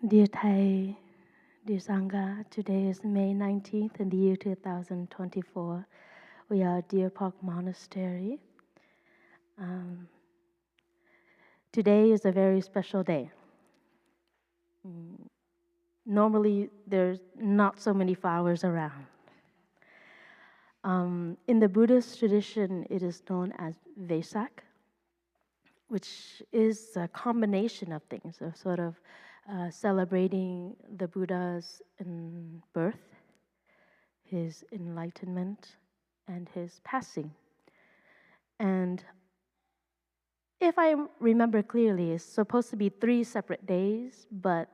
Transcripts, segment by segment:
Dear Thầy, dear Sangha, today is May 19th in the year 2024. We are at Deer Park Monastery. Today is a very special day. Normally, there's not so many flowers around. In the Buddhist tradition, it is known as Vesak, which is a combination of things, of sort of celebrating the Buddha's birth, his enlightenment, and his passing. And if I remember clearly, it's supposed to be 3 separate days, but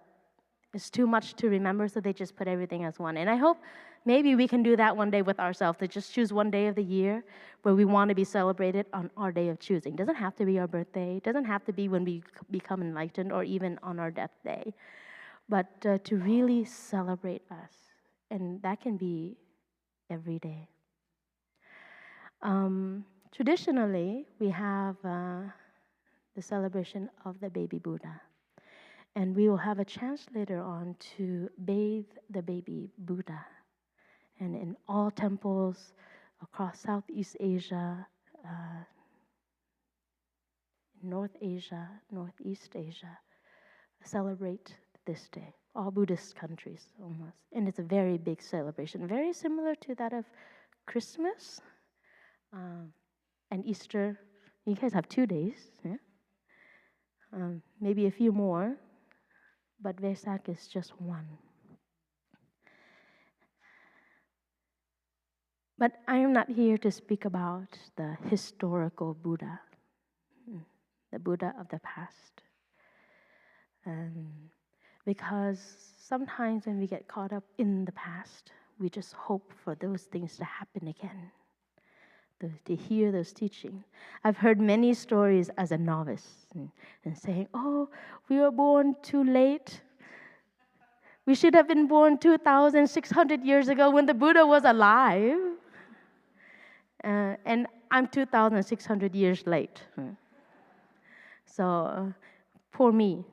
it's too much to remember, so they just put everything as one. And I hope maybe we can do that one day with ourselves, to just choose one day of the year where we want to be celebrated on our day of choosing. It doesn't have to be our birthday. It doesn't have to be when we become enlightened or even on our death day. But to really celebrate us. And that can be every day. Traditionally, we have the celebration of the baby Buddha. And we will have a chance later on to bathe the baby Buddha. And in all temples across Southeast Asia, North Asia, Northeast Asia, celebrate this day. All Buddhist countries almost. And it's a very big celebration, very similar to that of Christmas and Easter. You guys have 2 days, yeah? Maybe a few more, but Vesak is just one. But I am not here to speak about the historical Buddha, the Buddha of the past. Because sometimes when we get caught up in the past, we just hope for those things to happen again, to hear those teachings. I've heard many stories as a novice and saying, oh, we were born too late. We should have been born 2,600 years ago when the Buddha was alive. And I'm 2,600 years late. So, poor me.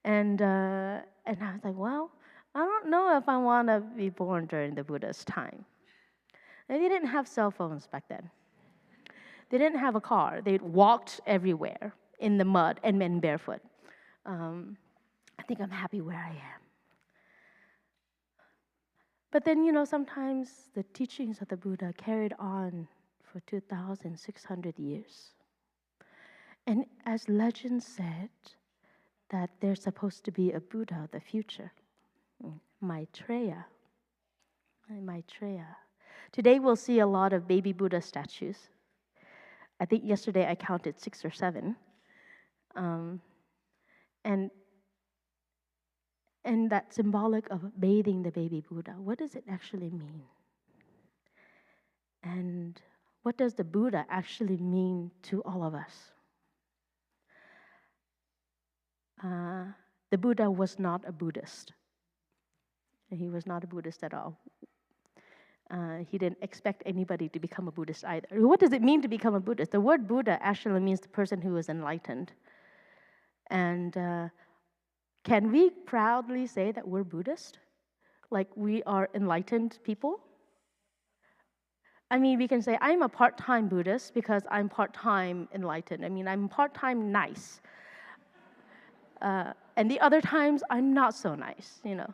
And I was like, well, I don't know if I want to be born during the Buddha's time. And they didn't have cell phones back then. They didn't have a car. They walked everywhere in the mud and men barefoot. I think I'm happy where I am. But then, sometimes the teachings of the Buddha carried on for 2,600 years. And as legend said, that there's supposed to be a Buddha of the future, Maitreya. Today we'll see a lot of baby Buddha statues. I think yesterday I counted 6 or 7. And that symbolic of bathing the baby Buddha, what does it actually mean? And what does the Buddha actually mean to all of us? The Buddha was not a Buddhist. He was not a Buddhist at all. He didn't expect anybody to become a Buddhist either. What does it mean to become a Buddhist? The word Buddha actually means the person who is enlightened. And can we proudly say that we're Buddhist? Like we are enlightened people? I mean, we can say, I'm a part-time Buddhist because I'm part-time enlightened. I mean, I'm part-time nice. And the other times, I'm not so nice, you know.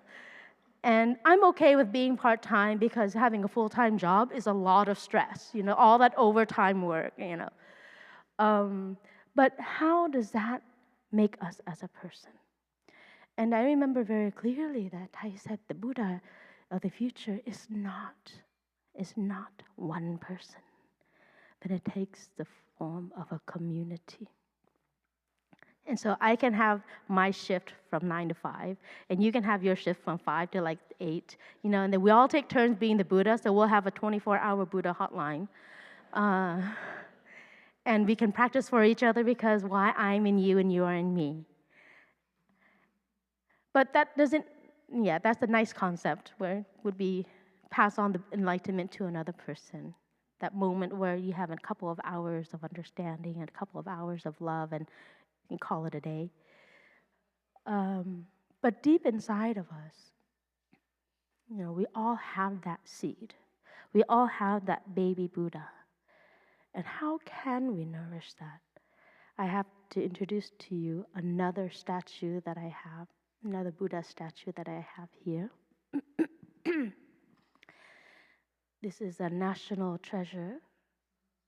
And I'm okay with being part-time because having a full-time job is a lot of stress, you know, all that overtime work, you know. But how does that make us as a person? And I remember very clearly that I said the Buddha of the future is not one person, but it takes the form of a community. And so I can have my shift from 9 to 5, and you can have your shift from 5 to like 8, you know, and then we all take turns being the Buddha, so we'll have a 24-hour Buddha hotline. And we can practice for each other because why I'm in you and you are in me. But that doesn't, that's a nice concept where it would be pass on the enlightenment to another person. That moment where you have a couple of hours of understanding and a couple of hours of love and you can call it a day. But deep inside of us, you know, we all have that seed. We all have that baby Buddha. And how can we nourish that? I have to introduce to you another statue that I have, another Buddha statue that I have here. This is a national treasure,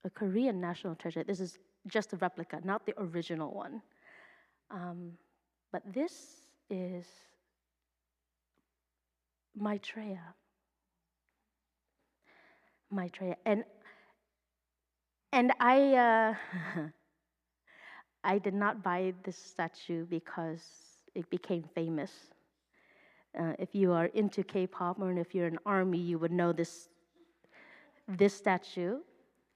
a Korean national treasure. This is just a replica, not the original one. But this is Maitreya. And I I did not buy this statue because it became famous. If you are into K-pop or if you're an ARMY, you would know this statue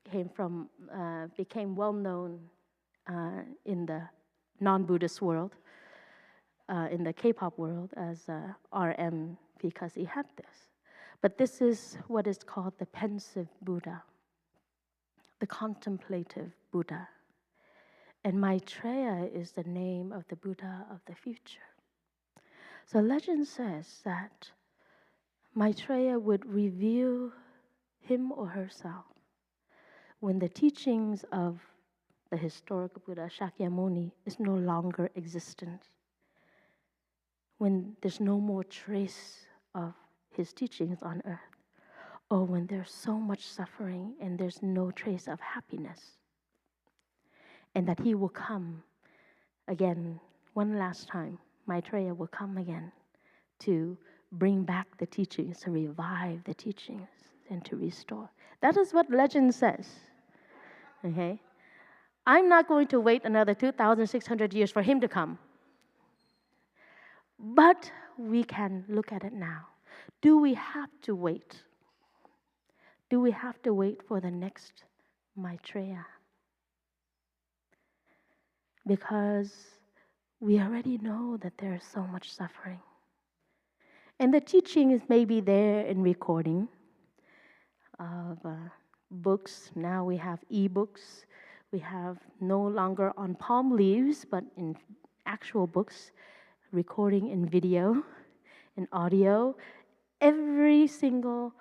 became well known in the non-Buddhist world, in the K-pop world as RM because he had this. But this is what is called the pensive Buddha, the contemplative Buddha. And Maitreya is the name of the Buddha of the future. So legend says that Maitreya would reveal him or herself when the teachings of the historical Buddha Shakyamuni is no longer existent, when there's no more trace of his teachings on earth, or when there's so much suffering and there's no trace of happiness, and that he will come again one last time. Maitreya will come again to bring back the teachings, to revive the teachings, and to restore. That is what legend says. Okay? I'm not going to wait another 2,600 years for him to come. But we can look at it now. Do we have to wait? Do we have to wait for the next Maitreya? Because we already know that there is so much suffering. And the teachings may be there in recording of books. Now we have e-books. We have no longer on palm leaves, but in actual books, recording in video, in audio. Every single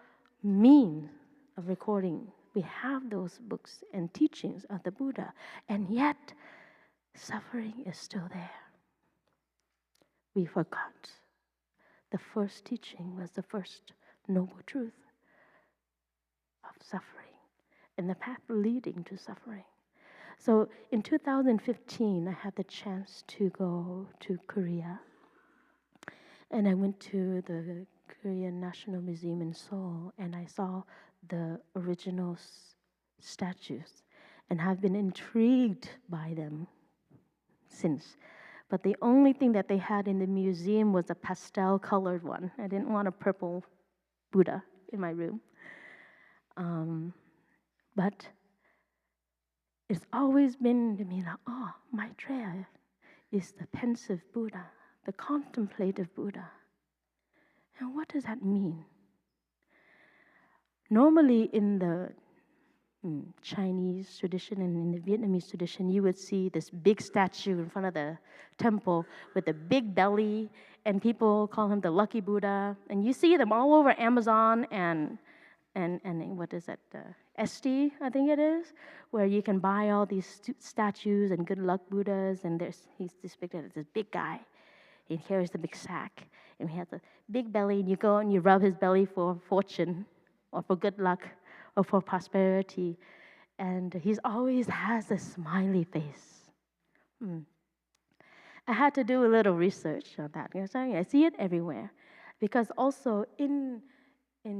means of recording, we have those books and teachings of the Buddha. And yet, suffering is still there. We forgot. The first teaching was the first noble truth of suffering and the path leading to suffering. So in 2015, I had the chance to go to Korea. And I went to the Korean National Museum in Seoul, and I saw the original statues and have been intrigued by them since. But the only thing that they had in the museum was a pastel-colored one. I didn't want a purple Buddha in my room. But it's always been to me like, oh, Maitreya is the pensive Buddha, the contemplative Buddha. And what does that mean? Normally in the Chinese tradition and in the Vietnamese tradition, you would see this big statue in front of the temple with a big belly, and people call him the lucky Buddha. And you see them all over Amazon and what is it, Etsy, I think it is, where you can buy all these statues and good luck Buddhas, and he's depicted as this big guy. He carries the big sack, and he has a big belly, and you go and you rub his belly for fortune, or for good luck, or for prosperity. And he always has a smiley face. I had to do a little research on that. I see it everywhere. Because also in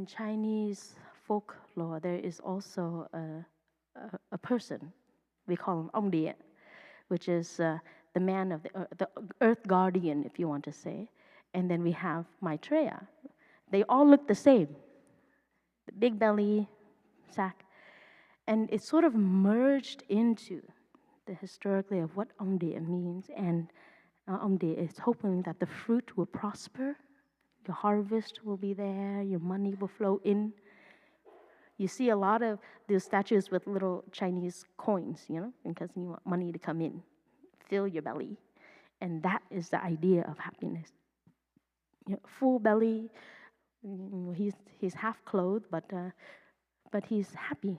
Chinese folklore, there is also a person, we call him Ông Địa, which is the man of the earth guardian, if you want to say. And then we have Maitreya. They all look the same. The big belly, sack. And it's sort of merged into the historically of what Ông Địa means. And Ông Địa is hoping that the fruit will prosper, your harvest will be there, your money will flow in. You see a lot of these statues with little Chinese coins, because you want money to come in, fill your belly. And that is the idea of happiness. Full belly, he's half clothed, but he's happy.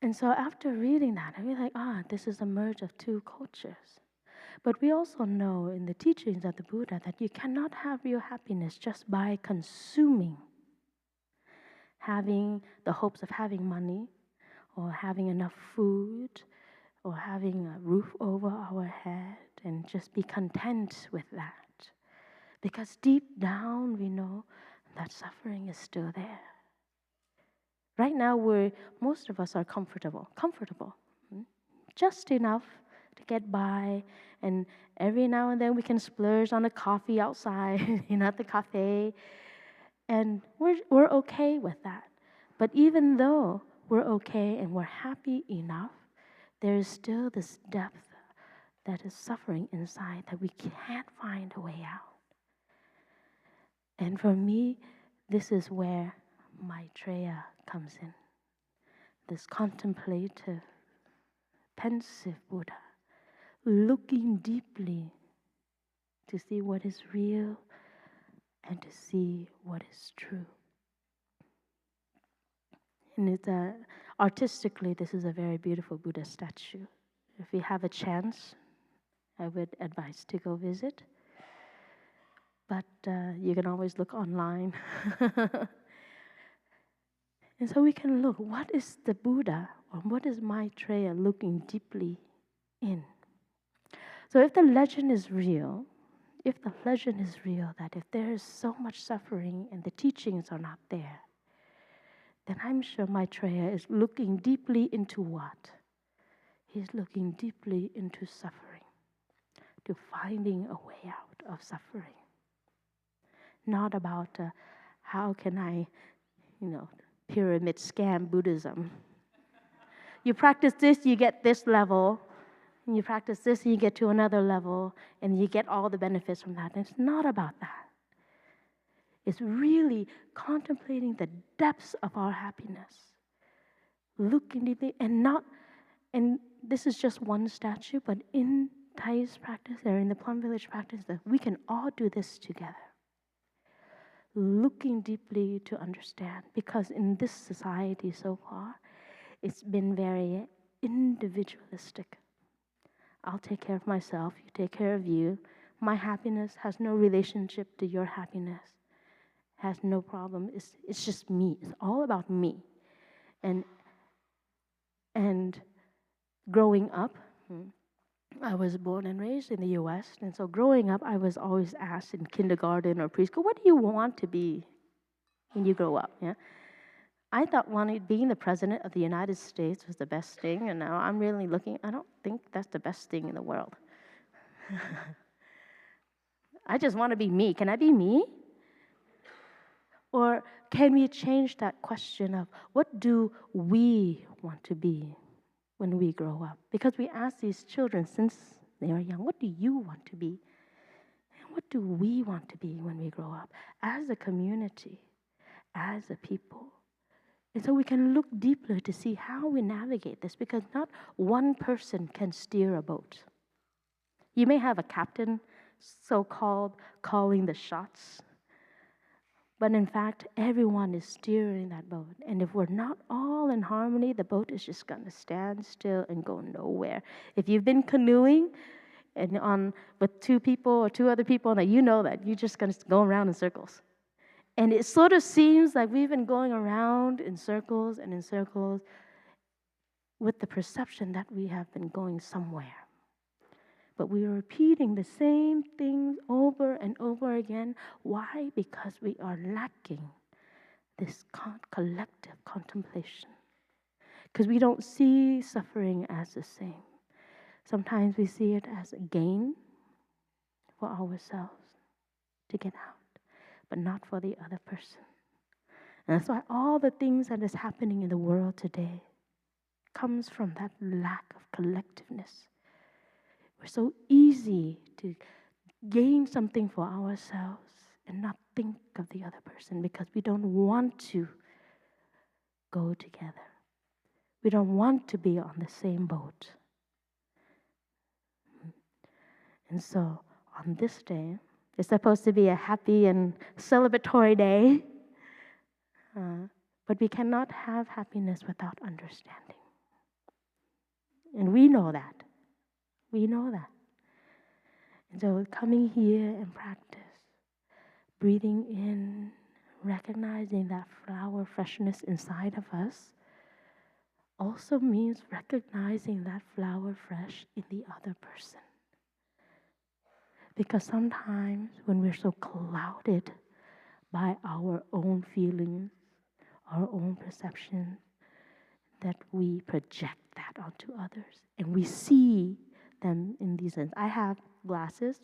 And so after reading that, I was like, this is a merge of two cultures. But we also know in the teachings of the Buddha that you cannot have real happiness just by consuming, having the hopes of having money, or having enough food, or having a roof over our head, and just be content with that. Because deep down we know that suffering is still there. Right now, most of us are comfortable, just enough to get by, and every now and then we can splurge on a coffee outside, at the cafe, and we're okay with that. But even though we're okay and we're happy enough, there is still this depth that is suffering inside that we can't find a way out. And for me, this is where Maitreya comes in. This contemplative, pensive Buddha, looking deeply to see what is real and to see what is true. And it's artistically, this is a very beautiful Buddha statue. If you have a chance, I would advise to go visit. But you can always look online. And so we can look, what is the Buddha, or what is Maitreya looking deeply in? So if the legend is real, that if there is so much suffering and the teachings are not there, then I'm sure Maitreya is looking deeply into what? He's looking deeply into suffering, to finding a way out of suffering. Not about how can I, pyramid scam Buddhism. You practice this, you get this level, and you practice this, and you get to another level, and you get all the benefits from that. And it's not about that. It's really contemplating the depths of our happiness, looking deeply, and this is just one statue, but in Thais practice, or in the Plum Village practice, that we can all do this together. Looking deeply to understand, because in this society so far, it's been very individualistic. I'll take care of myself, you take care of you. My happiness has no relationship to your happiness, has no problem. It's just me. It's all about me. And growing up, I was born and raised in the U.S., and so growing up, I was always asked in kindergarten or preschool, what do you want to be when you grow up? Yeah, I thought being the president of the United States was the best thing, and now I'm really looking, I don't think that's the best thing in the world. I just want to be me. Can I be me? Or can we change that question of what do we want to be when we grow up? Because we ask these children since they are young, what do you want to be? And what do we want to be when we grow up as a community, as a people? And so we can look deeper to see how we navigate this, because not one person can steer a boat. You may have a captain, so-called, calling the shots, but in fact, everyone is steering that boat. And if we're not all in harmony, the boat is just going to stand still and go nowhere. If you've been canoeing and with two people or two other people, that you know that you're just going to go around in circles. And it sort of seems like we've been going around in circles and in circles with the perception that we have been going somewhere. But we are repeating the same things over and over again. Why? Because we are lacking this collective contemplation. Because we don't see suffering as the same. Sometimes we see it as a gain for ourselves to get out, but not for the other person. And that's why all the things that is happening in the world today comes from that lack of collectiveness. We're so easy to gain something for ourselves and not think of the other person because we don't want to go together. We don't want to be on the same boat. And so on this day, it's supposed to be a happy and celebratory day, but we cannot have happiness without understanding. And we know that. We know that. And so coming here and practice, breathing in, recognizing that flower freshness inside of us, also means recognizing that flower fresh in the other person. Because sometimes when we're so clouded by our own feelings, our own perceptions, that we project that onto others. And we see them in these sense. I have glasses,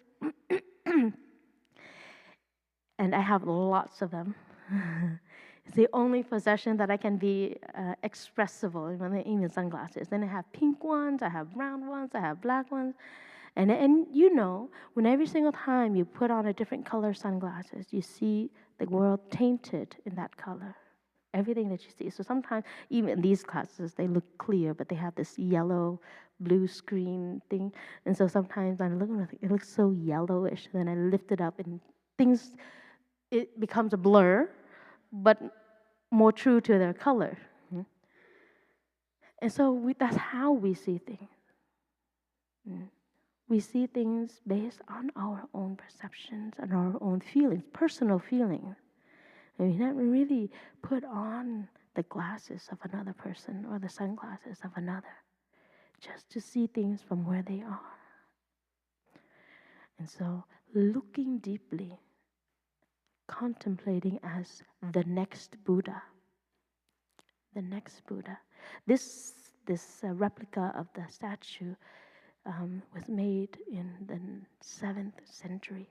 and I have lots of them. It's the only possession that I can be expressible, even sunglasses. Then I have pink ones, I have brown ones, I have black ones. And you know, when every single time you put on a different color sunglasses, you see the world tainted in that color. Everything that you see. So sometimes, even these glasses, they look clear, but they have this yellow, blue screen thing. And so sometimes I look at it looks so yellowish. Then I lift it up and it becomes a blur, but more true to their color. And so that's how we see things. We see things based on our own perceptions and our own feelings, personal feelings. And we never really put on the glasses of another person or the sunglasses of another, just to see things from where they are. And so looking deeply, contemplating as the next Buddha. The next Buddha. This replica of the statue was made in the 7th century,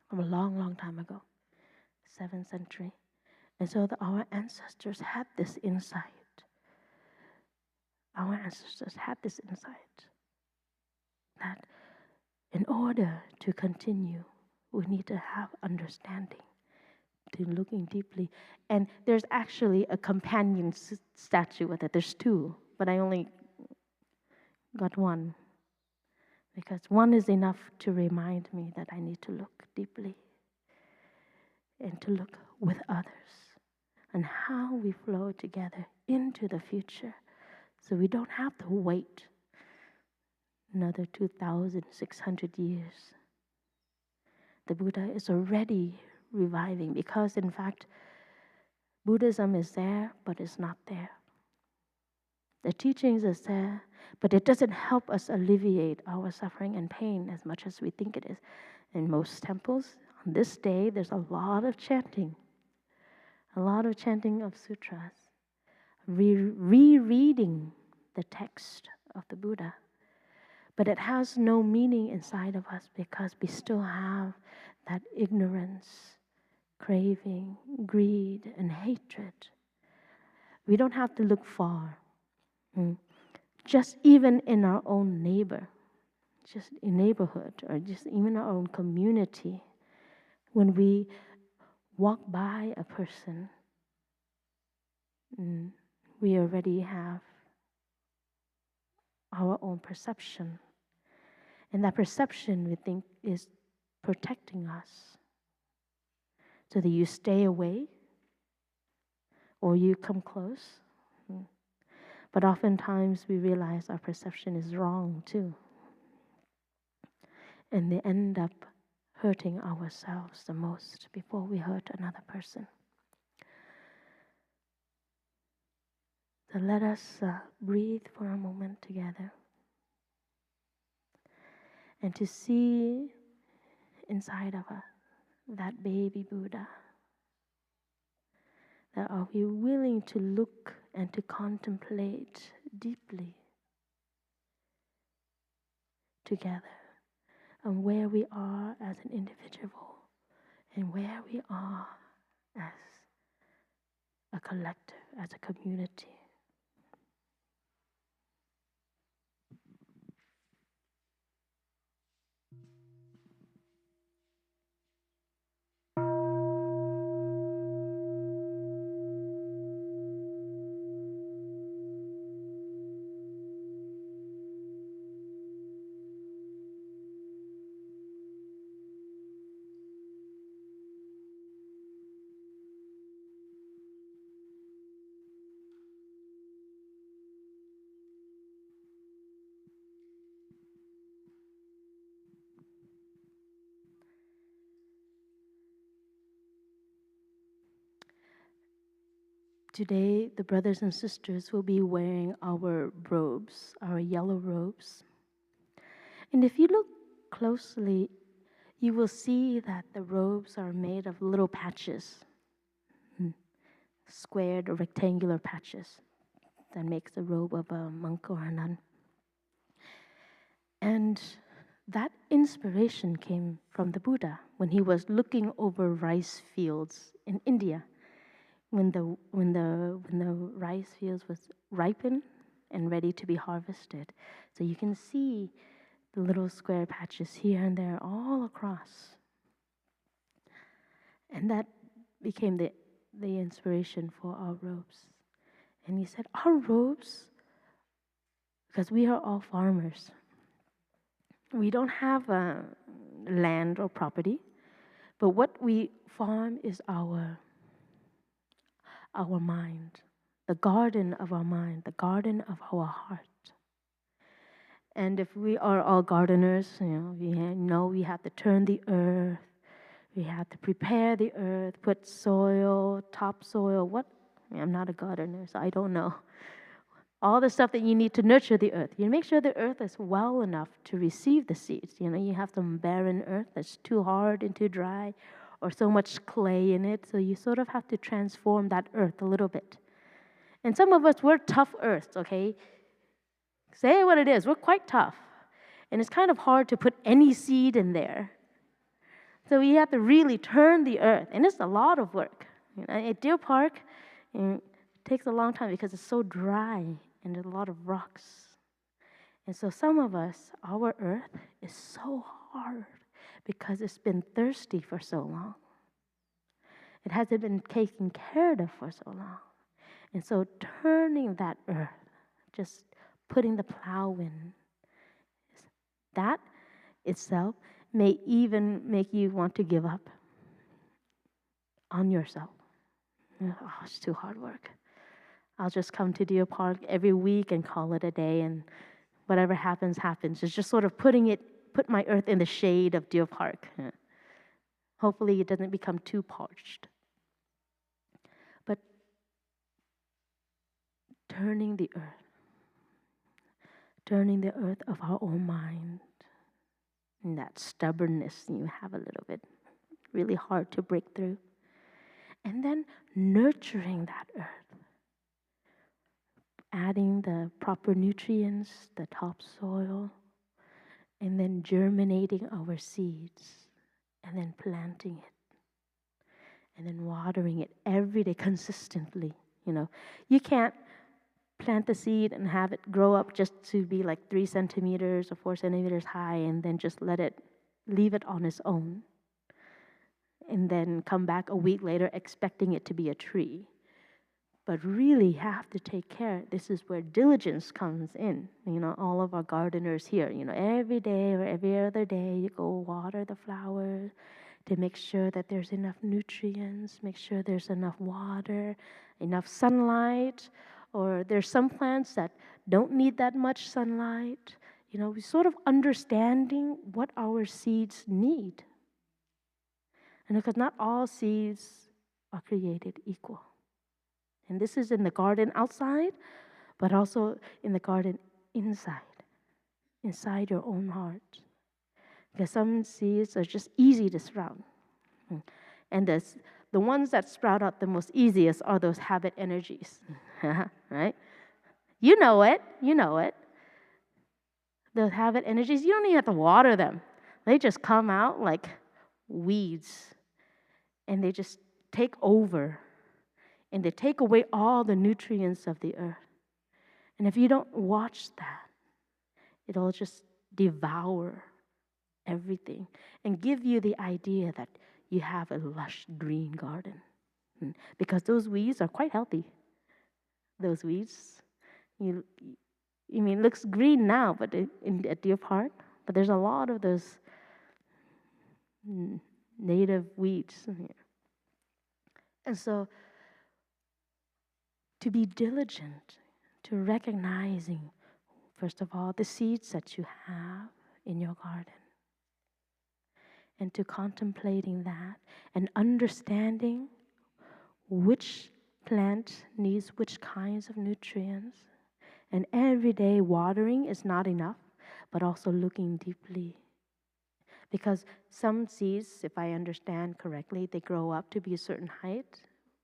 from a long, long time ago. 7th century. And so our ancestors had this insight. Our ancestors had this insight that in order to continue, we need to have understanding, to looking deeply. And there's actually a companion statue with it. There's two, but I only got one because one is enough to remind me that I need to look deeply and to look with others and how we flow together into the future so we don't have to wait another 2,600 years. The Buddha is already reviving because, in fact, Buddhism is there, but it's not there. The teachings is there, but it doesn't help us alleviate our suffering and pain as much as we think it is. In most temples, on this day, there's a lot of chanting, a lot of chanting of sutras, rereading the text of the Buddha. But it has no meaning inside of us because we still have that ignorance, craving, greed, and hatred. We don't have to look far. Just even in our own just in neighborhood, or just even our own community, when we walk by a person, we already have our own perception. And that perception, we think, is protecting us. So that you stay away or you come close. But oftentimes we realize our perception is wrong too. And they end up hurting ourselves the most before we hurt another person. So let us breathe for a moment together. And to see inside of us that baby Buddha. That are we willing to look and to contemplate deeply together on where we are as an individual and where we are as a collective, as a community. Today, the brothers and sisters will be wearing our robes, our yellow robes. And if you look closely, you will see that the robes are made of little patches, squared or rectangular patches that makes the robe of a monk or a nun. And that inspiration came from the Buddha when he was looking over rice fields in India. When the rice fields was ripened and ready to be harvested. So you can see the little square patches here and there all across. And that became the inspiration for our robes. And he said, our robes, because we are all farmers, we don't have land or property, but what we farm is our mind, the garden of our mind, the garden of our heart. And if we are all gardeners, we have to turn the earth, we have to prepare the earth, put soil, topsoil, I'm not a gardener, so I don't know. All the stuff that you need to nurture the earth. You make sure the earth is well enough to receive the seeds. You have some barren earth that's too hard and too dry, or so much clay in it, so you sort of have to transform that earth a little bit. And some of us, we're tough earths, okay? Say what it is, we're quite tough. And it's kind of hard to put any seed in there. So you have to really turn the earth, and it's a lot of work. At Deer Park, it takes a long time because it's so dry and there's a lot of rocks. And so some of us, our earth is so hard because it's been thirsty for so long. It hasn't been taken care of for so long. And so turning that earth, just putting the plow in, that itself may even make you want to give up on yourself. Oh, it's too hard work. I'll just come to Deer Park every week and call it a day, and whatever happens, happens. It's just sort of put my earth in the shade of Deer Park. Hopefully it doesn't become too parched. But turning the earth of our own mind, and that stubbornness you have a little bit, really hard to break through. And then nurturing that earth, adding the proper nutrients, the topsoil, and then germinating our seeds, and then planting it, and then watering it every day consistently. You can't plant the seed and have it grow up just to be like 3 centimeters or 4 centimeters high and then just leave it on its own. And then come back a week later expecting it to be a tree. But really have to take care. This is where diligence comes in. All of our gardeners here, every day or every other day, you go water the flowers to make sure that there's enough nutrients, make sure there's enough water, enough sunlight. Or there's some plants that don't need that much sunlight. We sort of understanding what our seeds need. And because not all seeds are created equal. And this is in the garden outside, but also in the garden inside your own heart. Because some seeds are just easy to sprout. And the ones that sprout out the most easiest are those habit energies, right? You know it. Those habit energies, you don't even have to water them. They just come out like weeds, and they just take over. And they take away all the nutrients of the earth. And if you don't watch that, it'll just devour everything and give you the idea that you have a lush green garden. Because those weeds are quite healthy. Those weeds, it looks green now, but at Deer Park, but there's a lot of those native weeds here. And so, to be diligent, to recognizing, first of all, the seeds that you have in your garden, and to contemplating that and understanding which plant needs which kinds of nutrients. And every day watering is not enough, but also looking deeply. Because some seeds, if I understand correctly, they grow up to be a certain height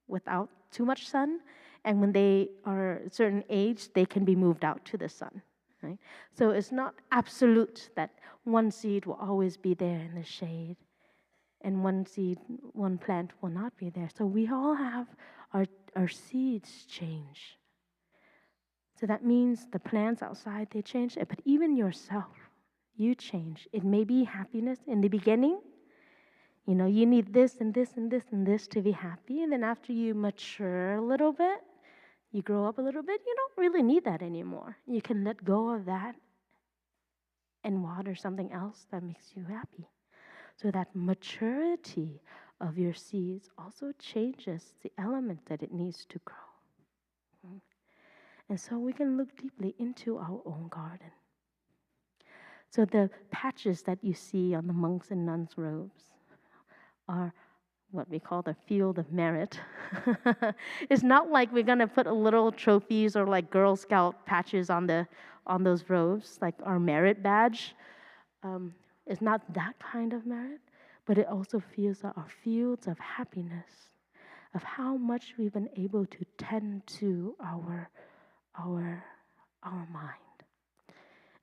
without too much sun. And when they are a certain age, they can be moved out to the sun. Right? So it's not absolute that one seed will always be there in the shade, and one plant will not be there. So we all have our seeds change. So that means the plants outside, they change, but even yourself, you change. It may be happiness in the beginning. You need this and this and this and this to be happy. And then after you mature a little bit, you grow up a little bit, you don't really need that anymore. You can let go of that and water something else that makes you happy. So that maturity of your seeds also changes the element that it needs to grow. And so we can look deeply into our own garden. So the patches that you see on the monks and nuns' robes are what we call the field of merit. It's not like we're going to put a little trophies or like Girl Scout patches on those robes, like our merit badge. It's not that kind of merit, but it also feels like our fields of happiness, of how much we've been able to tend to our mind.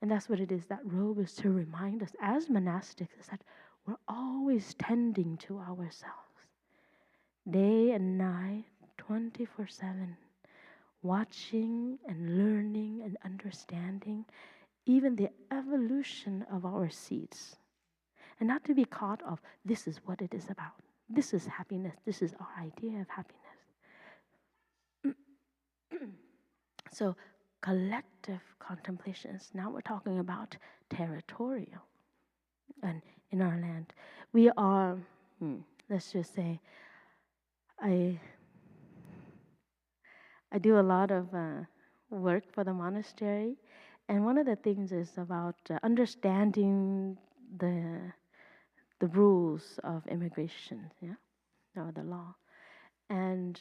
And that's what it is. That robe is to remind us as monastics is that we're always tending to ourselves. Day and night, 24/7, watching and learning and understanding even the evolution of our seeds. And not to be caught of, this is what it is about. This is happiness. This is our idea of happiness. So collective contemplations. Now we're talking about territorial. And in our land, we are, let's just say, I do a lot of work for the monastery, and one of the things is about understanding the rules of immigration, or the law. And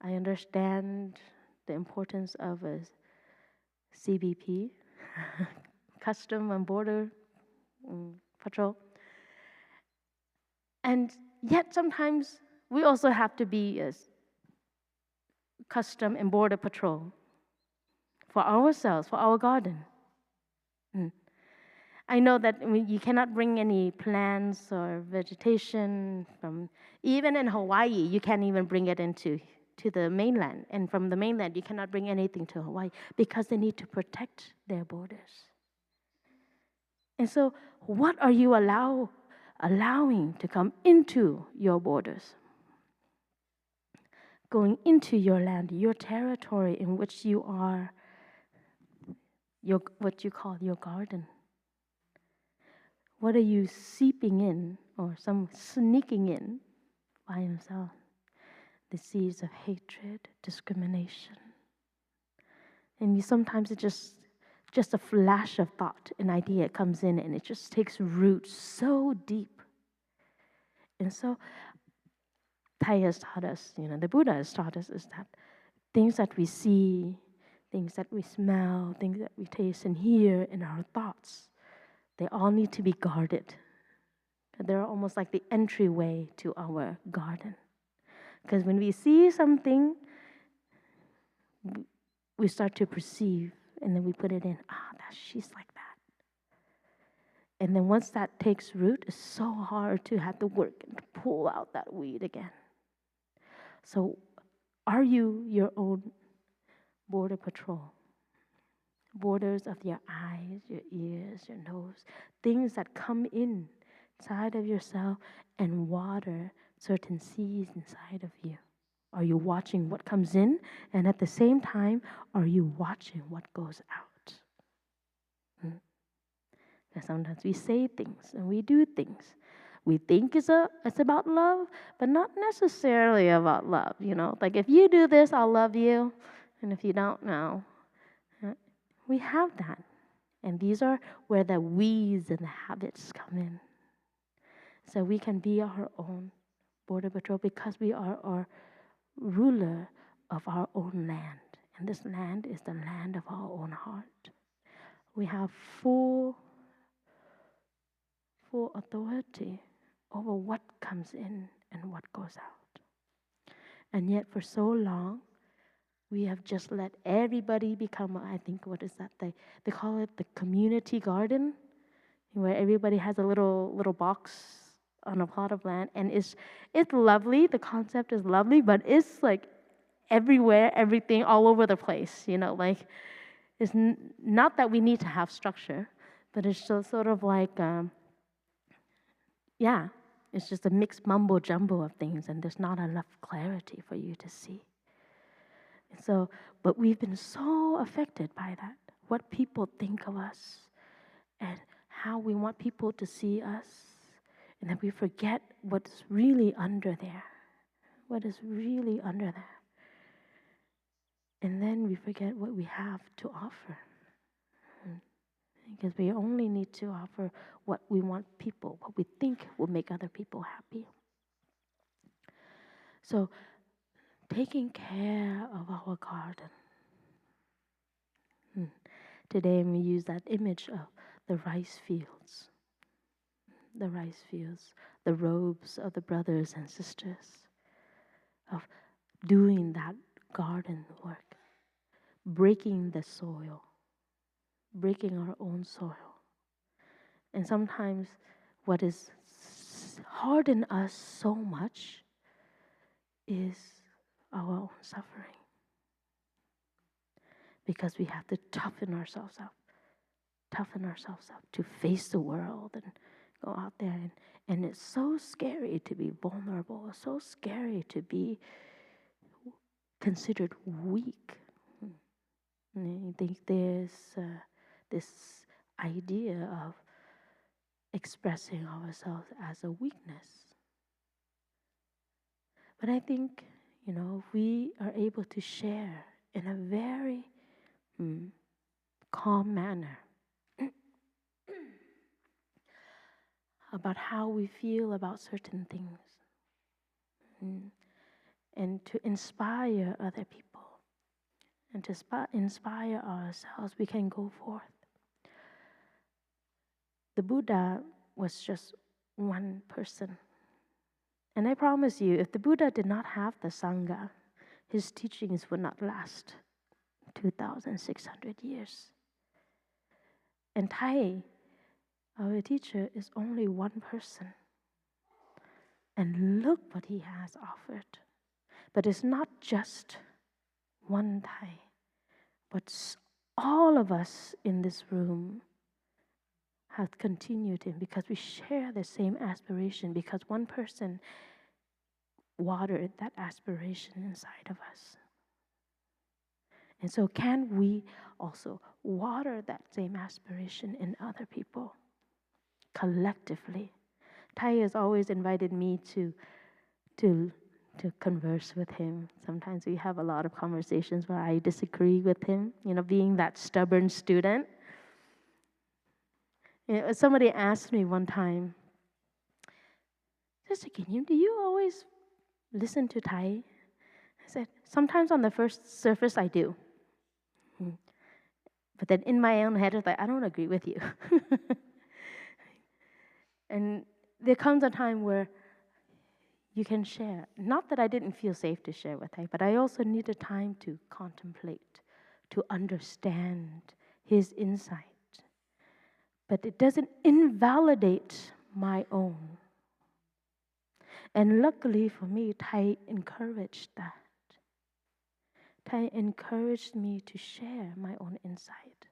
I understand the importance of a CBP, Custom and Border Patrol. And yet sometimes we also have to be as custom and border patrol for ourselves, for our garden. I know that you cannot bring any plants or vegetation from, even in Hawaii, you can't even bring it into the mainland. And from the mainland, you cannot bring anything to Hawaii because they need to protect their borders. And so, what are you allowing to come into your borders? Going into your land, your territory in which you are, what you call your garden. What are you seeping in, or some sneaking in by himself? The seeds of hatred, discrimination. And sometimes it's just a flash of thought, an idea comes in, and it just takes root so deep. And so, Thai has taught us, the Buddha has taught us, is that things that we see, things that we smell, things that we taste and hear in our thoughts, they all need to be guarded. They're almost like the entryway to our garden. Because when we see something, we start to perceive, and then we put it in, she's like that. And then once that takes root, it's so hard to have to work and to pull out that weed again. So are you your own border patrol? Borders of your eyes, your ears, your nose, things that come inside of yourself and water certain seeds inside of you. Are you watching what comes in? And at the same time, are you watching what goes out? Because sometimes we say things and we do things. We think it's about love, but not necessarily about love. Like if you do this, I'll love you. And if you don't, no. We have that. And these are where the weeds and the habits come in. So we can be our own border patrol because we are our ruler of our own land. And this land is the land of our own heart. We have full authority over what comes in and what goes out. And yet for so long, we have just let everybody become, I think, what is that? They call it the community garden, where everybody has a little box on a plot of land. And it's lovely. The concept is lovely, but it's like everywhere, everything, all over the place. Like it's not that we need to have structure, but it's just sort of like, it's just a mixed mumbo jumbo of things, and there's not enough clarity for you to see. So, but we've been so affected by that, what people think of us and how we want people to see us, and that we forget what's really under there, what is really under there. And then we forget what we have to offer. Because we only need to offer what we want people, what we think will make other people happy. So, taking care of our garden. Today we use that image of the rice fields. The rice fields, the robes of the brothers and sisters, of doing that garden work, breaking the soil, breaking our own soil. And sometimes what is hardened us so much is our own suffering. Because we have to toughen ourselves up to face the world and go out there. And it's so scary to be vulnerable. It's so scary to be considered weak. And I think there's this idea of expressing ourselves as a weakness. But I think, if we are able to share in a very calm manner about how we feel about certain things, and to inspire other people, and to inspire ourselves, we can go forth. The Buddha was just one person, And I promise you, if the Buddha did not have the Sangha, his teachings would not last 2,600 years. And Thai, our teacher, is only one person. And look what he has offered. But it's not just one Thai, but all of us in this room have continued him because we share the same aspiration, because one person watered that aspiration inside of us. And so can we also water that same aspiration in other people collectively? Thai has always invited me to converse with him. Sometimes we have a lot of conversations where I disagree with him, being that stubborn student. Somebody asked me one time, Sister Kính, do you always listen to Thai? I said, sometimes on the first surface I do. But then in my own head, it's like, I don't agree with you. And there comes a time where you can share. Not that I didn't feel safe to share with Thai, but I also needed time to contemplate, to understand his insight. But it doesn't invalidate my own. And luckily for me, Thai encouraged that. Thai encouraged me to share my own insight.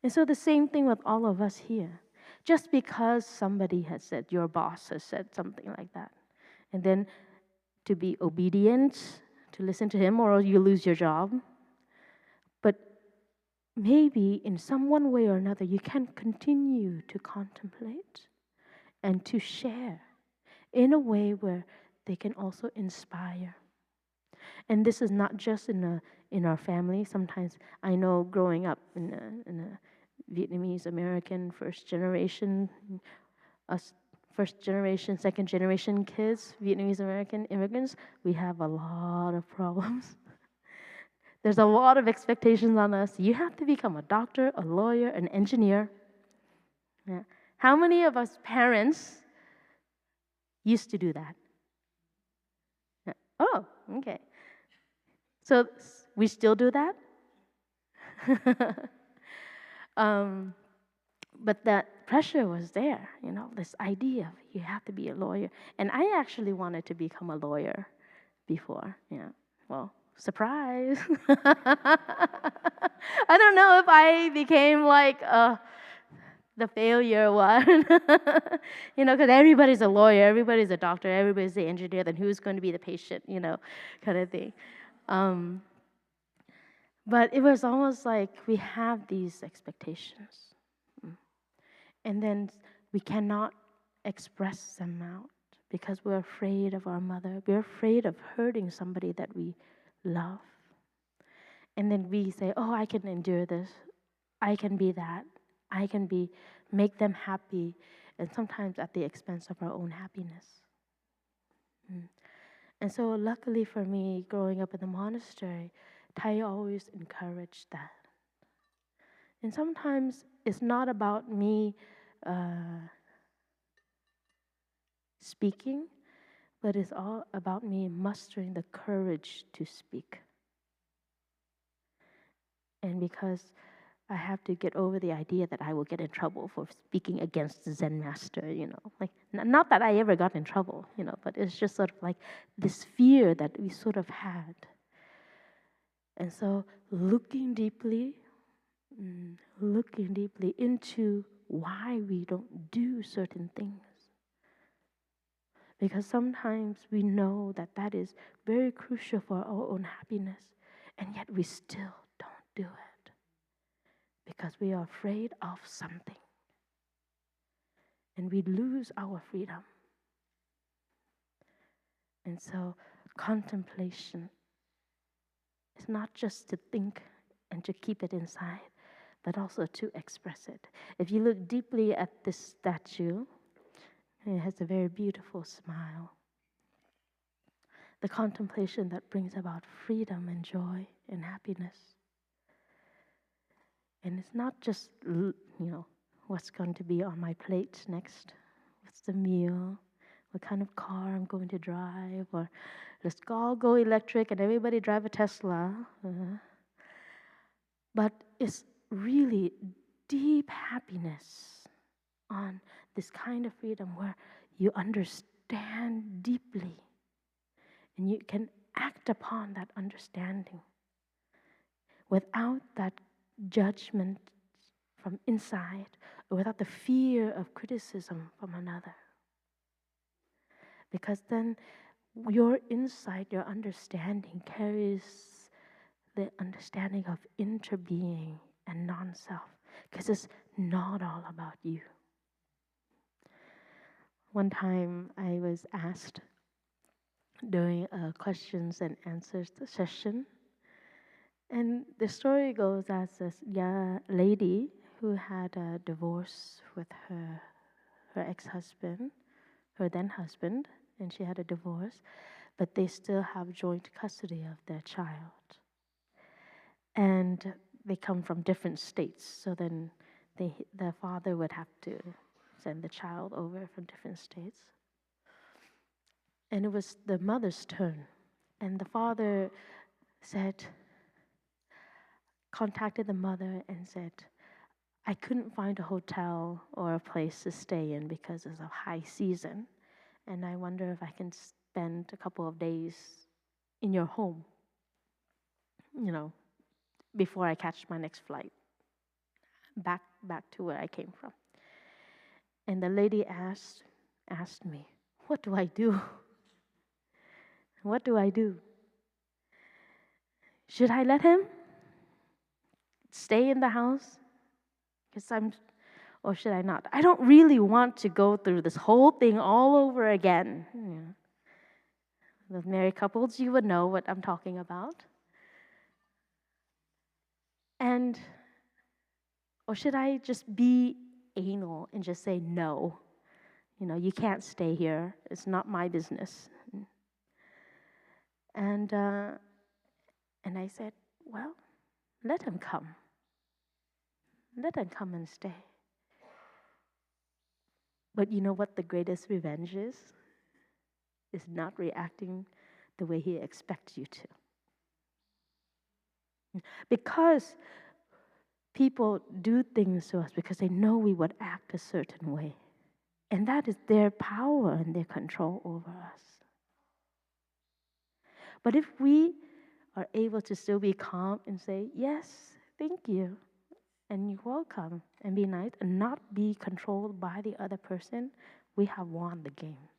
And so the same thing with all of us here. Just because somebody has said, your boss has said something like that, and then to be obedient, to listen to him, or you lose your job. But maybe in some one way or another, you can continue to contemplate and to share in a way where they can also inspire. And this is not just in our family. Sometimes I know growing up in a Vietnamese American first generation, second generation kids, Vietnamese American immigrants, we have a lot of problems. There's a lot of expectations on us. You have to become a doctor, a lawyer, an engineer. Yeah. How many of us parents used to do that? Yeah. Oh, okay. So we still do that? But that pressure was there, this idea of you have to be a lawyer. And I actually wanted to become a lawyer before. Yeah. Well, surprise. I don't know if I became like the failure one. Because everybody's a lawyer, everybody's a doctor, everybody's the engineer, then who's going to be the patient, kind of thing. But it was almost like we have these expectations. And then we cannot express them out because we're afraid of our mother. We're afraid of hurting somebody that we love. And then we say, oh, I can endure this. I can be that. I can make them happy. And sometimes at the expense of our own happiness. And so luckily for me, growing up in the monastery, Thai always encouraged that. And sometimes it's not about me speaking, but it's all about me mustering the courage to speak. And because I have to get over the idea that I will get in trouble for speaking against the Zen master, like not that I ever got in trouble, but it's just sort of like this fear that we sort of had. And so looking deeply into why we don't do certain things. Because sometimes we know that is very crucial for our own happiness, and yet we still don't do it because we are afraid of something. And we lose our freedom. And so contemplation is not just to think and to keep it inside, but also to express it. If you look deeply at this statue, it has a very beautiful smile. The contemplation that brings about freedom and joy and happiness. And it's not just, what's going to be on my plate next. What's the meal? what kind of car I'm going to drive, or let's all go electric and everybody drive a Tesla. But it's really deep happiness on this kind of freedom where you understand deeply and you can act upon that understanding without that judgment from inside, or without the fear of criticism from another. Because then your insight, your understanding carries the understanding of interbeing and non-self, because it's not all about you. One time I was asked during a questions and answers session, and the story goes as this lady who had a divorce with her ex-husband, her then husband, and she had a divorce, but they still have joint custody of their child. And they come from different states, so then the father would have to send the child over from different states. And it was the mother's turn, and the father contacted the mother and said, I couldn't find a hotel or a place to stay in because it's a high season, and I wonder if I can spend a couple of days in your home, before I catch my next flight back to where I came from. And the lady asked me, what do I do? What do I do? Should I let him stay in the house? Or should I not? I don't really want to go through this whole thing all over again. With married couples, you would know what I'm talking about. Or should I just be anal and just say no? You can't stay here. It's not my business. And I said, well, let him come. Let him come and stay. But you know what the greatest revenge is? Is not reacting the way he expects you to. Because people do things to us because they know we would act a certain way. And that is their power and their control over us. But if we are able to still be calm and say, yes, thank you, and you're welcome, and be nice, and not be controlled by the other person, we have won the game.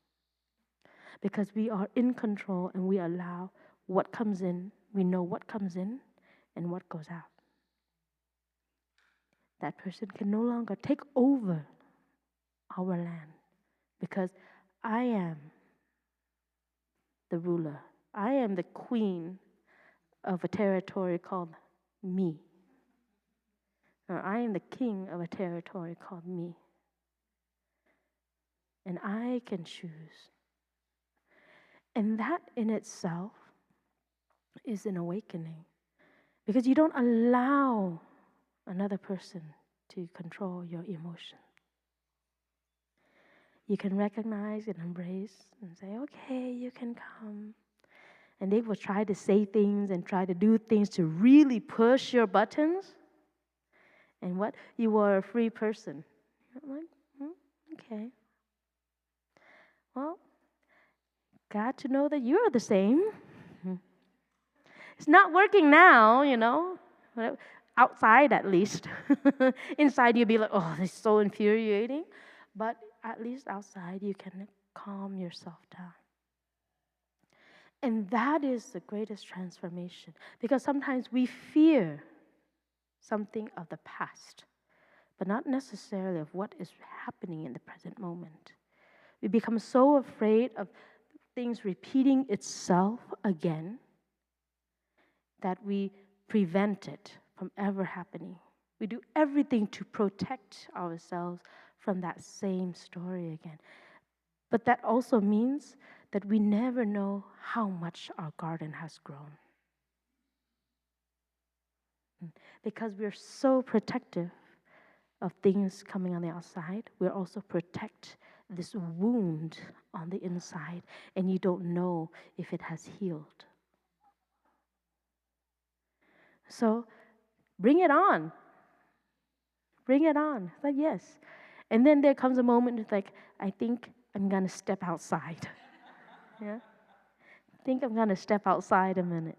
Because we are in control and we allow what comes in, we know what comes in and what goes out. That person can no longer take over our land, because I am the ruler. I am the queen of a territory called me. Or I am the king of a territory called me. And I can choose. And that in itself is an awakening. Because you don't allow another person to control your emotions. You can recognize and embrace and say, okay, you can come. And they will try to say things and try to do things to really push your buttons. And what? You are a free person. You're like, okay. Well, glad to know that you're the same. It's not working now, outside at least. Inside you'll be like, oh, this is so infuriating. But at least outside you can calm yourself down. And that is the greatest transformation. Because sometimes we fear something of the past, but not necessarily of what is happening in the present moment. We become so afraid of things repeating itself again that we prevent it from ever happening. We do everything to protect ourselves from that same story again. But that also means that we never know how much our garden has grown. Because we're so protective of things coming on the outside, we're also protect this wound on the inside, and you don't know if it has healed. So bring it on. Bring it on. It's like, yes. And then there comes a moment, it's like, I think I'm going to step outside. Yeah? I think I'm going to step outside a minute.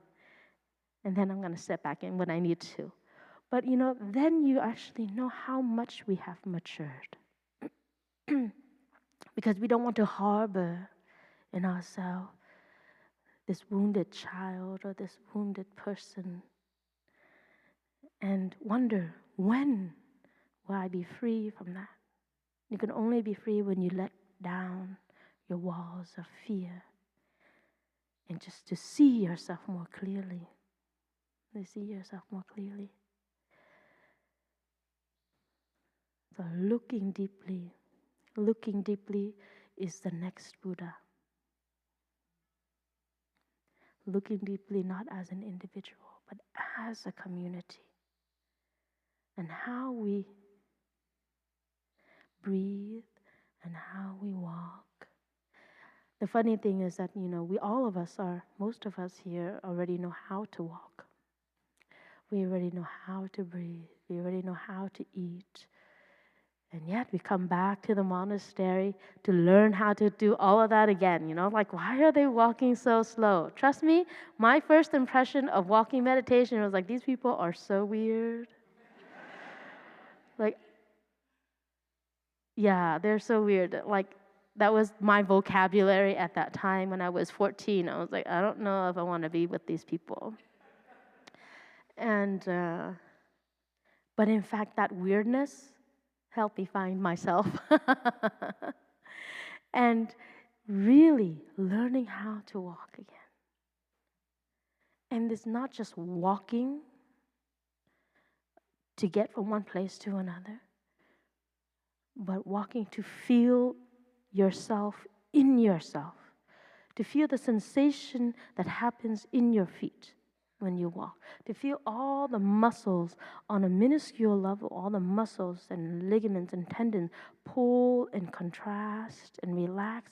And then I'm going to step back in when I need to. But, then you actually know how much we have matured. Because we don't want to harbor in ourselves this wounded child or this wounded person and wonder, when will I be free from that? You can only be free when you let down your walls of fear and just to see yourself more clearly. To see yourself more clearly. So looking deeply is the next Buddha. Looking deeply not as an individual, but as a community. And how we breathe and how we walk. The funny thing is that, most of us here already know how to walk. We already know how to breathe. We already know how to eat. And yet we come back to the monastery to learn how to do all of that again. Like, why are they walking so slow? Trust me, my first impression of walking meditation was like, these people are so weird. Like, yeah, they're so weird. Like, that was my vocabulary at that time when I was 14. I was like, I don't know if I want to be with these people. And, but in fact, that weirdness helped me find myself. And really learning how to walk again. And it's not just walking to get from one place to another, but walking to feel yourself in yourself, to feel the sensation that happens in your feet when you walk, to feel all the muscles on a minuscule level, all the muscles and ligaments and tendons pull and contrast and relax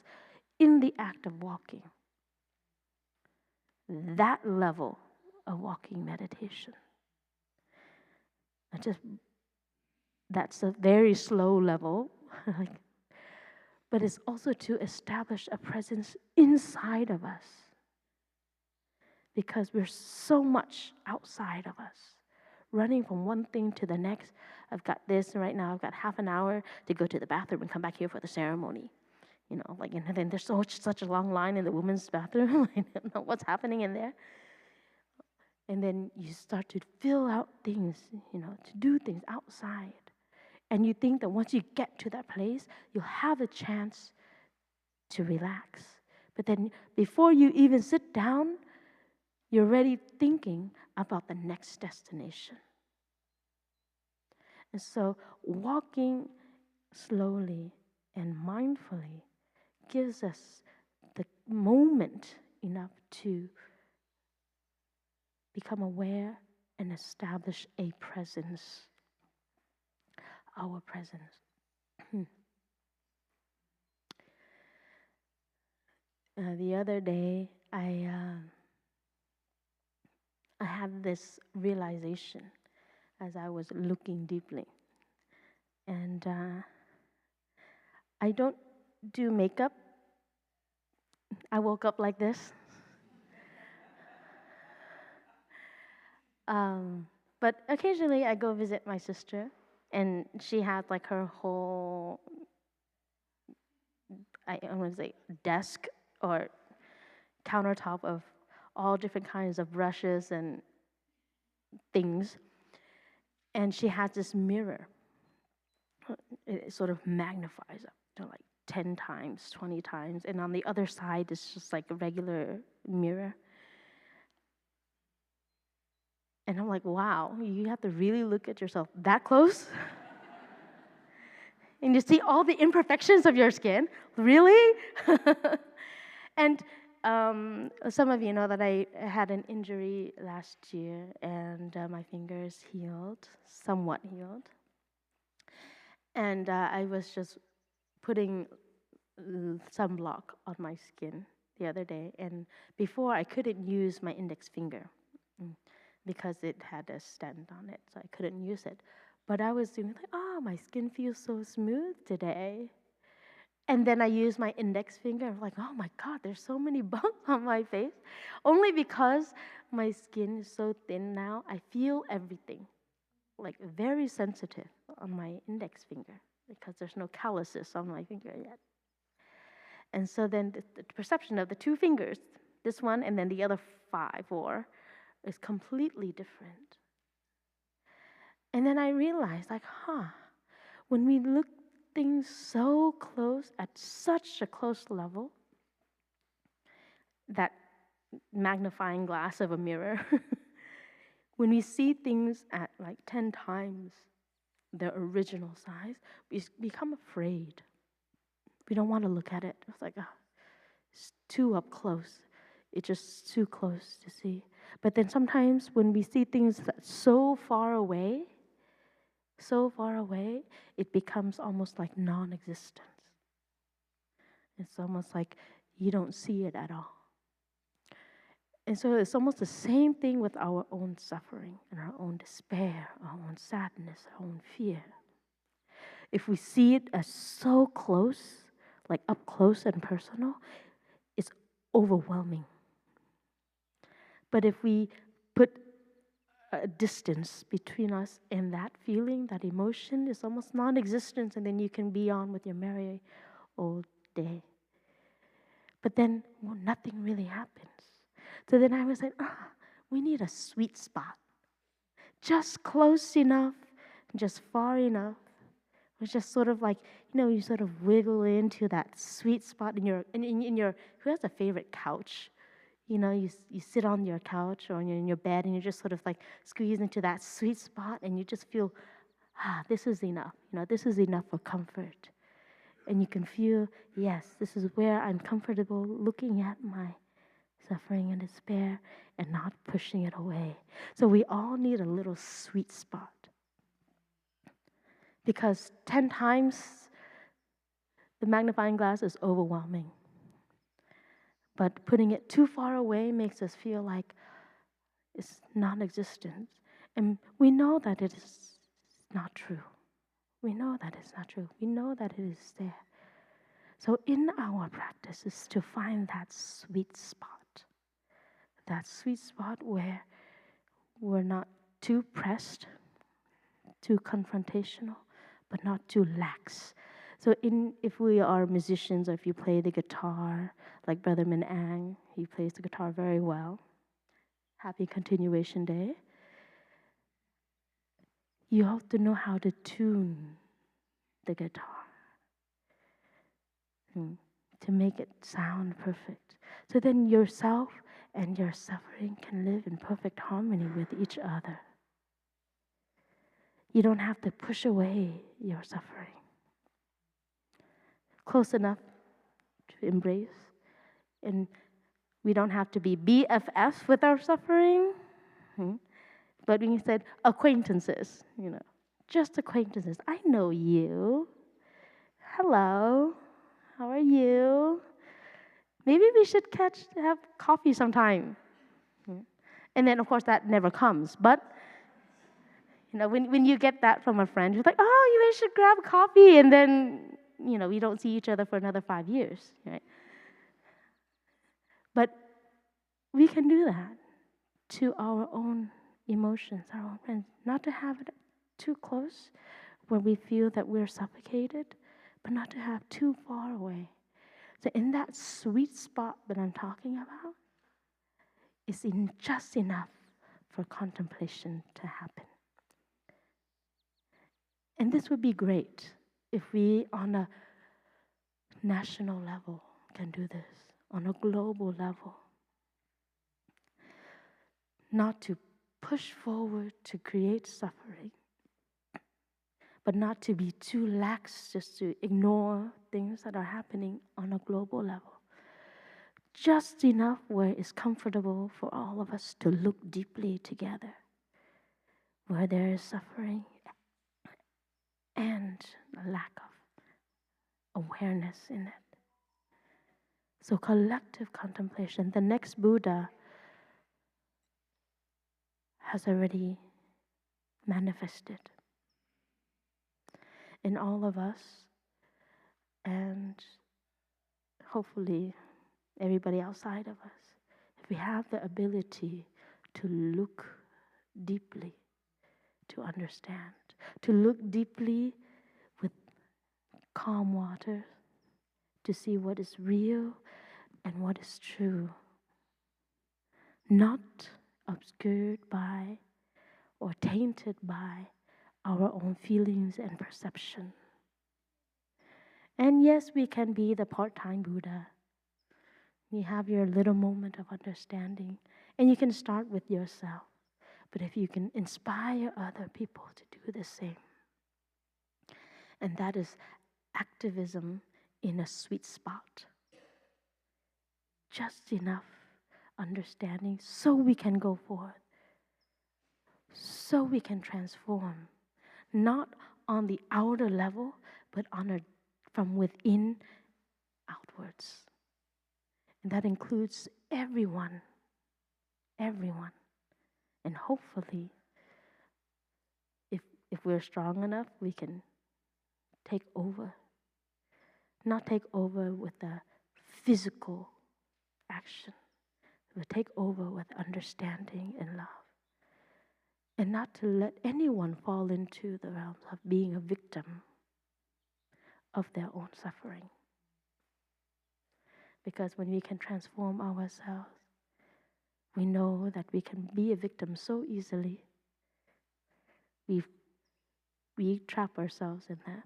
in the act of walking. That level of walking meditation. That's a very slow level, but it's also to establish a presence inside of us, because we're so much outside of us, running from one thing to the next. I've got this, and right now I've got half an hour to go to the bathroom and come back here for the ceremony. And then there's such a long line in the women's bathroom. I don't know what's happening in there. And then you start to fill out things, to do things outside. And you think that once you get to that place, you'll have a chance to relax. But then before you even sit down, you're already thinking about the next destination. And so walking slowly and mindfully gives us the moment enough to become aware and establish a presence, our presence. The other day, I had this realization as I was looking deeply. And I don't do makeup. I woke up like this. But occasionally I go visit my sister, and she has like her whole, I want to say, desk or countertop of all different kinds of brushes and things. And she has this mirror. It sort of magnifies up to like 10 times, 20 times. And on the other side, it's just like a regular mirror. And I'm like, wow, you have to really look at yourself that close? And you see all the imperfections of your skin? Really? And some of you know that I had an injury last year, and my fingers healed, somewhat healed. And I was just putting sunblock on my skin the other day, and before I couldn't use my index finger because it had a stent on it, so I couldn't use it. But I was doing like, oh, my skin feels so smooth today. And then I used my index finger. I'm like, oh my God, there's so many bumps on my face. Only because my skin is so thin now, I feel everything, like very sensitive on my index finger because there's no calluses on my finger yet. And so then the perception of the two fingers, this one and then the other four, is completely different. And then I realized, like, when we look things so close, at such a close level, that magnifying glass of a mirror, when we see things at like 10 times their original size, we become afraid. We don't want to look at it. It's like, it's too up close. It's just too close to see. But then sometimes when we see things that's so far away, it becomes almost like non-existence. It's almost like you don't see it at all. And so it's almost the same thing with our own suffering and our own despair, our own sadness, our own fear. If we see it as so close, like up close and personal, it's overwhelming. But if we put a distance between us and that feeling, that emotion, is almost non-existent, and then you can be on with your merry old day. But then nothing really happens. So then I was like, we need a sweet spot. Just close enough, just far enough. It's just sort of like, you sort of wiggle into that sweet spot in your, who has a favorite couch? You sit on your couch or in your bed and you just sort of like squeeze into that sweet spot and you just feel, this is enough. This is enough for comfort. And you can feel, yes, this is where I'm comfortable looking at my suffering and despair and not pushing it away. So we all need a little sweet spot. Because 10 times the magnifying glass is overwhelming. But putting it too far away makes us feel like it's non-existent. And we know that it is not true. We know that it's not true. We know that it is there. So in our practice is to find that sweet spot where we're not too pressed, too confrontational, but not too lax. So if we are musicians, or if you play the guitar, like Brother Min Ang, he plays the guitar very well. Happy Continuation Day. You have to know how to tune the guitar to make it sound perfect. So then yourself and your suffering can live in perfect harmony with each other. You don't have to push away your suffering. Close enough to embrace. And we don't have to be BFFs with our suffering. But we said acquaintances, just acquaintances. I know you. Hello. How are you? Maybe we should have coffee sometime. And then, of course, that never comes. But, when you get that from a friend, you're like, oh, you guys should grab coffee. And then, we don't see each other for another 5 years, right? But we can do that to our own emotions, our own friends. Not to have it too close where we feel that we're suffocated, but not to have too far away. So in that sweet spot that I'm talking about, is just enough for contemplation to happen. And this would be great if we, on a national level, can do this, on a global level. Not to push forward to create suffering, but not to be too lax just to ignore things that are happening on a global level. Just enough where it's comfortable for all of us to look deeply together, where there is suffering and a lack of awareness in it. So collective contemplation, the next Buddha has already manifested in all of us, and hopefully everybody outside of us. If we have the ability to look deeply, to understand, to look deeply with calm water, to see what is real and what is true, not obscured by or tainted by our own feelings and perception. And yes, we can be the part-time Buddha. You have your little moment of understanding, and you can start with yourself. But if you can inspire other people to do the same, and that is activism in a sweet spot. Just enough understanding so we can go forth, so we can transform, not on the outer level, but from within outwards. And that includes everyone. And hopefully, if we're strong enough, we can take over. Not take over with a physical action, but take over with understanding and love. And not to let anyone fall into the realms of being a victim of their own suffering. Because when we can transform ourselves, we know that we can be a victim so easily. We trap ourselves in that.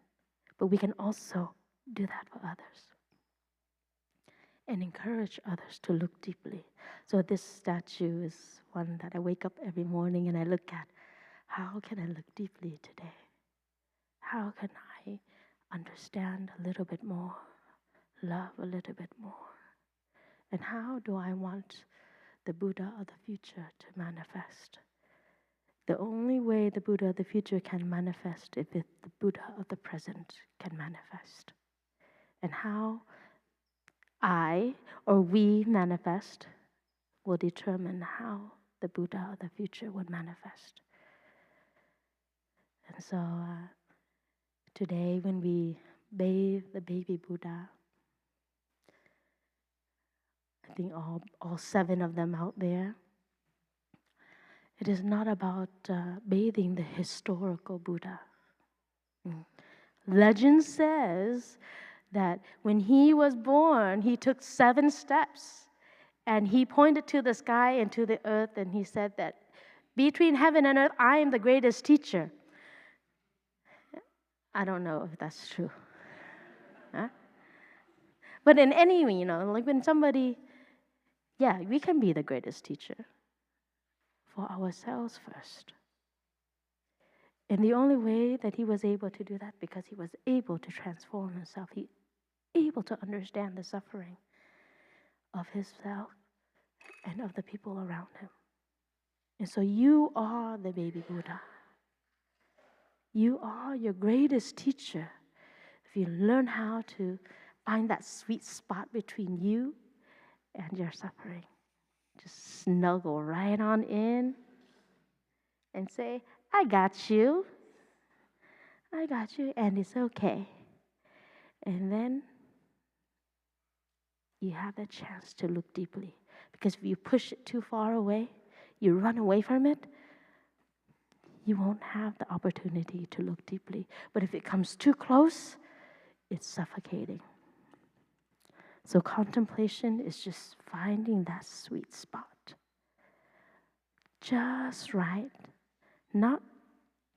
But we can also do that for others. And encourage others to look deeply. So this statue is one that I wake up every morning and I look at. How can I look deeply today? How can I understand a little bit more, love a little bit more? And how do I want the Buddha of the future to manifest? The only way the Buddha of the future can manifest is if the Buddha of the present can manifest. And how I or we manifest will determine how the Buddha of the future would manifest. And so today when we bathe the baby Buddha, I think all 7 of them out there, it is not about bathing the historical Buddha. Legend says that when he was born, he took 7 steps and he pointed to the sky and to the earth and he said that between heaven and earth, I am the greatest teacher. I don't know if that's true. Huh? But in any, like when somebody, we can be the greatest teacher for ourselves first. And the only way that he was able to do that, because he was able to transform himself, he able to understand the suffering of himself and of the people around him. And so you are the baby Buddha. You are your greatest teacher. If you learn how to find that sweet spot between you and your suffering, just snuggle right on in and say, I got you, and it's okay. And then you have the chance to look deeply. Because if you push it too far away, you run away from it, you won't have the opportunity to look deeply. But if it comes too close, it's suffocating. So contemplation is just finding that sweet spot. Just right. Not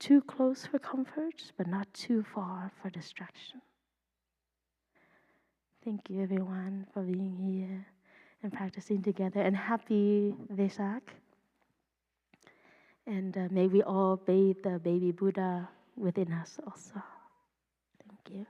too close for comfort, but not too far for distraction. Thank you, everyone, for being here and practicing together. And happy Vesak. And may we all bathe the baby Buddha within us also. Thank you.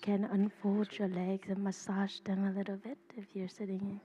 can unfold your legs and massage them a little bit if you're sitting